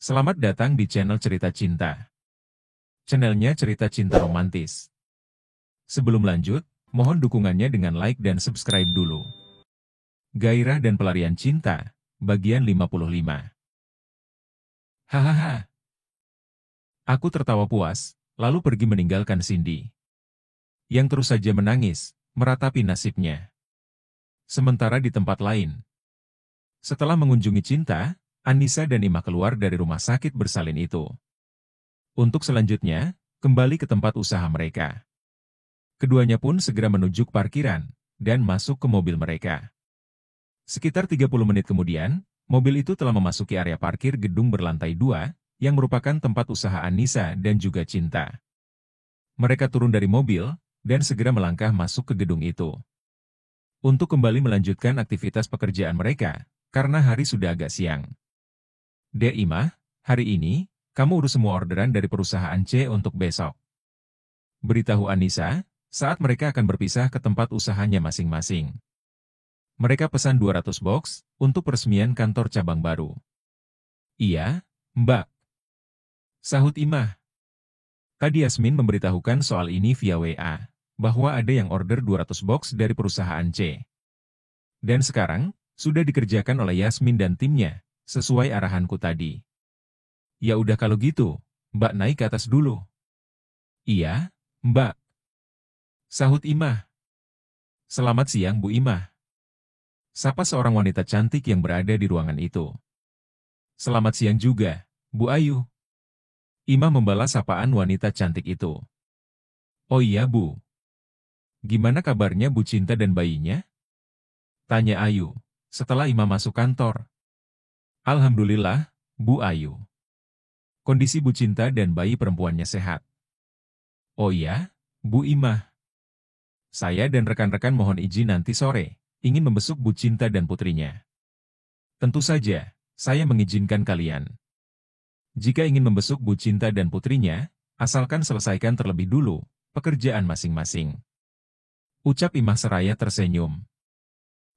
Selamat datang di channel Cerita Cinta. Channelnya cerita cinta romantis. Sebelum lanjut, mohon dukungannya dengan like dan subscribe dulu. Gairah dan Pelarian Cinta, bagian 55. Hahaha. Aku tertawa puas, lalu pergi meninggalkan Cindy, yang terus saja menangis, meratapi nasibnya. Sementara di tempat lain, setelah mengunjungi Cinta, Anissa dan Ima keluar dari rumah sakit bersalin itu. Untuk selanjutnya, kembali ke tempat usaha mereka. Keduanya pun segera menuju ke parkiran, dan masuk ke mobil mereka. Sekitar 30 menit kemudian, mobil itu telah memasuki area parkir gedung berlantai 2, yang merupakan tempat usaha Anissa dan juga Cinta. Mereka turun dari mobil, dan segera melangkah masuk ke gedung itu. Untuk kembali melanjutkan aktivitas pekerjaan mereka, karena hari sudah agak siang. Dek Ima, hari ini, kamu urus semua orderan dari perusahaan C untuk besok. Beritahu Anissa, saat mereka akan berpisah ke tempat usahanya masing-masing. Mereka pesan 200 box untuk peresmian kantor cabang baru. Iya, Mbak. Sahut Imah. Tadi Yasmin memberitahukan soal ini via WA, bahwa ada yang order 200 box dari perusahaan C. Dan sekarang, sudah dikerjakan oleh Yasmin dan timnya, sesuai arahanku tadi. Ya udah kalau gitu, Mbak naik ke atas dulu. Iya, Mbak. Sahut Imah. Selamat siang Bu Imah. Sapa seorang wanita cantik yang berada di ruangan itu. Selamat siang juga, Bu Ayu. Imah membalas sapaan wanita cantik itu. Oh iya Bu. Gimana kabarnya Bu Cinta dan bayinya? Tanya Ayu, setelah Imah masuk kantor. Alhamdulillah, Bu Ayu. Kondisi Bu Cinta dan bayi perempuannya sehat. Oh iya, Bu Imah. Saya dan rekan-rekan mohon izin nanti sore, ingin membesuk Bu Cinta dan putrinya. Tentu saja, saya mengizinkan kalian. Jika ingin membesuk Bu Cinta dan putrinya, asalkan selesaikan terlebih dulu pekerjaan masing-masing. Ucap Imah seraya tersenyum.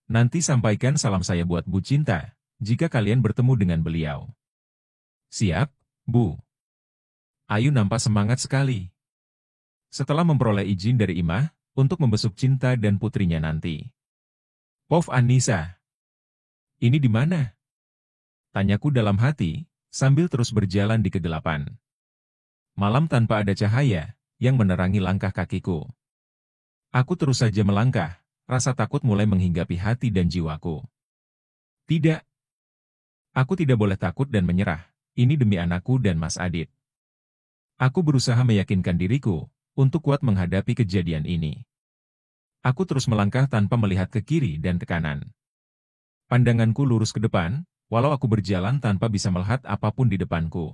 Nanti sampaikan salam saya buat Bu Cinta, jika kalian bertemu dengan beliau. Siap, Bu. Ayu nampak semangat sekali. Setelah memperoleh izin dari Imah, untuk membesuk Cinta dan putrinya nanti. Pov Anissa. Ini di mana? Tanyaku dalam hati, sambil terus berjalan di kegelapan. Malam tanpa ada cahaya, yang menerangi langkah kakiku. Aku terus saja melangkah, rasa takut mulai menghinggapi hati dan jiwaku. Tidak. Aku tidak boleh takut dan menyerah, ini demi anakku dan Mas Adit. Aku berusaha meyakinkan diriku, untuk kuat menghadapi kejadian ini. Aku terus melangkah tanpa melihat ke kiri dan ke kanan. Pandanganku lurus ke depan, walau aku berjalan tanpa bisa melihat apapun di depanku.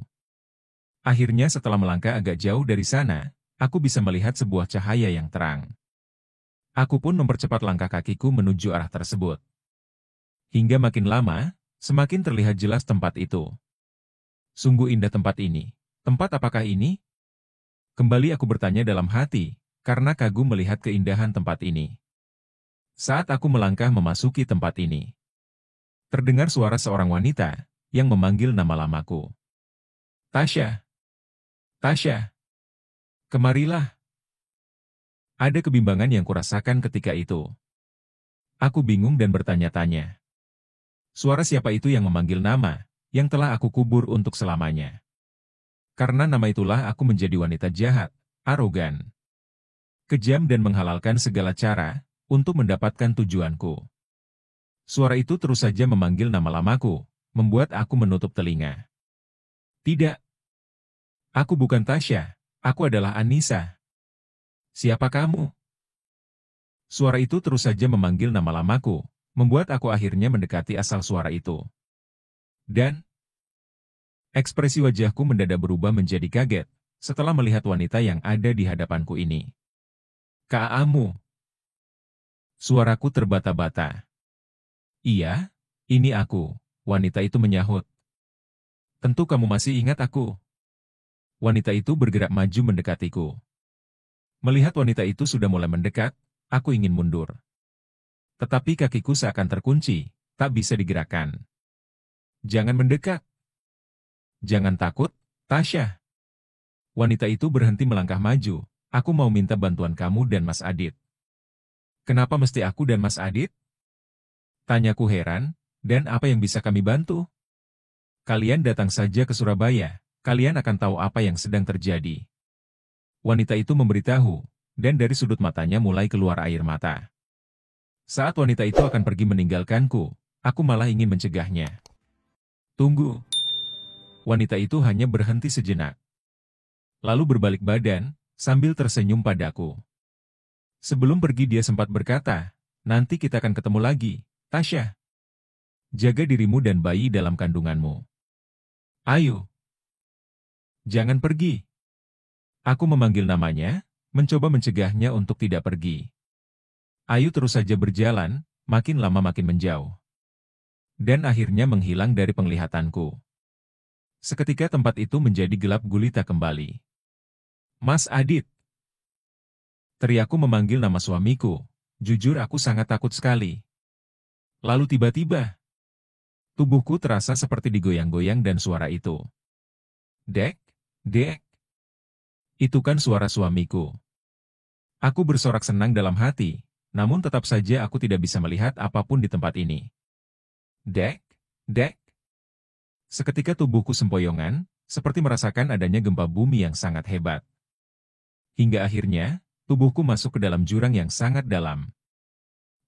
Akhirnya setelah melangkah agak jauh dari sana, aku bisa melihat sebuah cahaya yang terang. Aku pun mempercepat langkah kakiku menuju arah tersebut. Hingga makin lama, semakin terlihat jelas tempat itu. Sungguh indah tempat ini. Tempat apakah ini? Kembali aku bertanya dalam hati, karena kagum melihat keindahan tempat ini. Saat aku melangkah memasuki tempat ini, terdengar suara seorang wanita, yang memanggil nama lamaku. Tasya. Tasya. Kemarilah. Ada kebimbangan yang kurasakan ketika itu. Aku bingung dan bertanya-tanya. Suara siapa itu yang memanggil nama, yang telah aku kubur untuk selamanya? Karena nama itulah aku menjadi wanita jahat, arogan, kejam dan menghalalkan segala cara, untuk mendapatkan tujuanku. Suara itu terus saja memanggil nama lamaku, membuat aku menutup telinga. Tidak. Aku bukan Tasya, aku adalah Anissa. Siapa kamu? Suara itu terus saja memanggil nama lamaku, membuat aku akhirnya mendekati asal suara itu. Dan ekspresi wajahku mendadak berubah menjadi kaget, setelah melihat wanita yang ada di hadapanku ini. Kaamu. Suaraku terbata-bata. Iya, ini aku, wanita itu menyahut. Tentu kamu masih ingat aku. Wanita itu bergerak maju mendekatiku. Melihat wanita itu sudah mulai mendekat, aku ingin mundur. Tetapi kakiku seakan terkunci, tak bisa digerakkan. Jangan mendekat. Jangan takut, Tasya. Wanita itu berhenti melangkah maju. Aku mau minta bantuan kamu dan Mas Adit. Kenapa mesti aku dan Mas Adit? Tanyaku heran, dan apa yang bisa kami bantu? Kalian datang saja ke Surabaya, kalian akan tahu apa yang sedang terjadi. Wanita itu memberitahu, dan dari sudut matanya mulai keluar air mata. Saat wanita itu akan pergi meninggalkanku, aku malah ingin mencegahnya. Tunggu. Wanita itu hanya berhenti sejenak. Lalu berbalik badan, sambil tersenyum padaku. Sebelum pergi dia sempat berkata, nanti kita akan ketemu lagi, Tasya. Jaga dirimu dan bayi dalam kandunganmu. Ayo. Jangan pergi. Aku memanggil namanya, mencoba mencegahnya untuk tidak pergi. Ayu terus saja berjalan, makin lama makin menjauh. Dan akhirnya menghilang dari penglihatanku. Seketika tempat itu menjadi gelap gulita kembali. Mas Adit. Teriakku memanggil nama suamiku. Jujur aku sangat takut sekali. Lalu tiba-tiba, tubuhku terasa seperti digoyang-goyang dan suara itu. Dek, dek. Itu kan suara suamiku. Aku bersorak senang dalam hati, namun tetap saja aku tidak bisa melihat apapun di tempat ini. Dek, dek. Seketika tubuhku sempoyongan, seperti merasakan adanya gempa bumi yang sangat hebat. Hingga akhirnya, tubuhku masuk ke dalam jurang yang sangat dalam.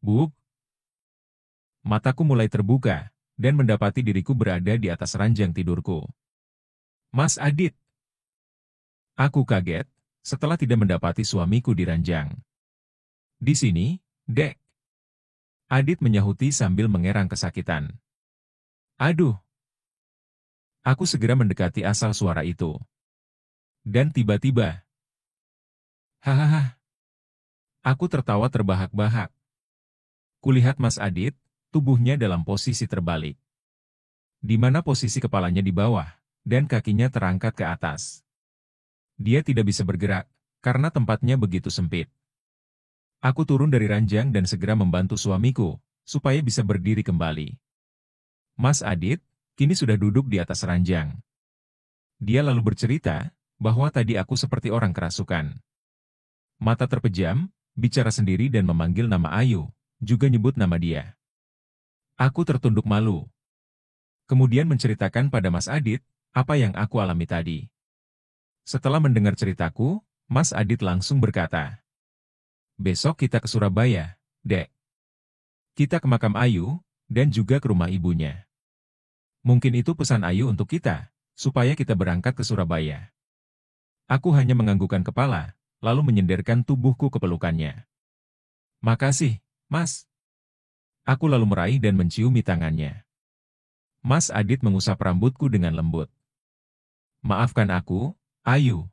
Buk. Mataku mulai terbuka, dan mendapati diriku berada di atas ranjang tidurku. Mas Adit. Aku kaget, setelah tidak mendapati suamiku di ranjang. Di sini, dek. Adit menyahuti sambil mengerang kesakitan. Aduh. Aku segera mendekati asal suara itu. Dan tiba-tiba, hahaha. Aku tertawa terbahak-bahak. Kulihat Mas Adit, tubuhnya dalam posisi terbalik. Di mana posisi kepalanya di bawah, dan kakinya terangkat ke atas. Dia tidak bisa bergerak, karena tempatnya begitu sempit. Aku turun dari ranjang dan segera membantu suamiku, supaya bisa berdiri kembali. Mas Adit, kini sudah duduk di atas ranjang. Dia lalu bercerita, bahwa tadi aku seperti orang kerasukan. Mata terpejam, bicara sendiri dan memanggil nama Ayu, juga nyebut nama dia. Aku tertunduk malu. Kemudian menceritakan pada Mas Adit, apa yang aku alami tadi. Setelah mendengar ceritaku, Mas Adit langsung berkata, besok kita ke Surabaya, dek. Kita ke makam Ayu, dan juga ke rumah ibunya. Mungkin itu pesan Ayu untuk kita, supaya kita berangkat ke Surabaya. Aku hanya menganggukkan kepala, lalu menyenderkan tubuhku ke pelukannya. Makasih, Mas. Aku lalu meraih dan menciumi tangannya. Mas Adit mengusap rambutku dengan lembut. Maafkan aku, Ayu.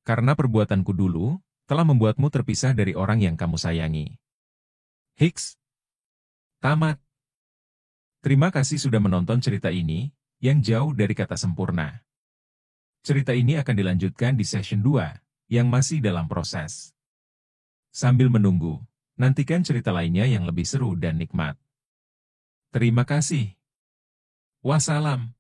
Karena perbuatanku dulu, telah membuatmu terpisah dari orang yang kamu sayangi. Hiks. Tamat. Terima kasih sudah menonton cerita ini, yang jauh dari kata sempurna. Cerita ini akan dilanjutkan di session 2, yang masih dalam proses. Sambil menunggu, nantikan cerita lainnya yang lebih seru dan nikmat. Terima kasih. Wassalam.